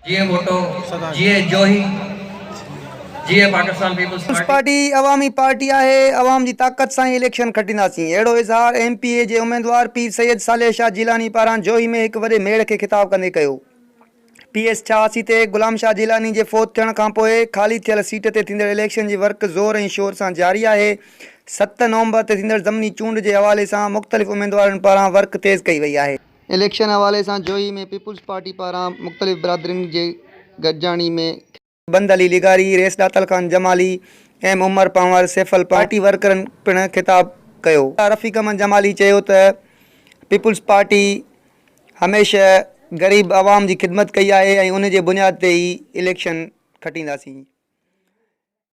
जिए वोटो जिए जोही जिए पाकिस्तान पीपल्स पार्टी अवामी पार्टी है। अवाम की ताकत से इलेक्शन खटींदासीं। अड़ो इज़हार MPA के उम्मीदवार पीर सैयद सालेह शाह जिलानी पारां जोही में एक वॾे मेड़ के खिताब कंदे कयो। PS 86 ते गुलाम शाह जिलानी के फोत थियण खां पोइ खाली थियल सीट ते थींदड़ इलेक्शन जी वर्क ज़ोर ऐं शोर सां जारी है। 7 नवंबर ते थींदड़ ज़मनी चूंड के हवाले से मुख़्तलिफ़ उम्मीदवारनि पारां वर्क तेज़ कई वई है। इलेक्शन हवाले से जोही में पीपल्स पार्टी पारां मुख़्तलिफ़ बिरादरियुनि जे गॾिजाणी में बंद अली लिगारी, रेस दातल खान जमाली, M उमर पंवर, सैफल पार्टी वर्करनि पिण खिताब कयो। रफ़ीक अहमद जमाली चयो त पीपल्स पार्टी हमेशह गरीब आवाम की खिदमत कई है, उन जे बुनियाद ते ही इलेक्शन खटींदासीं।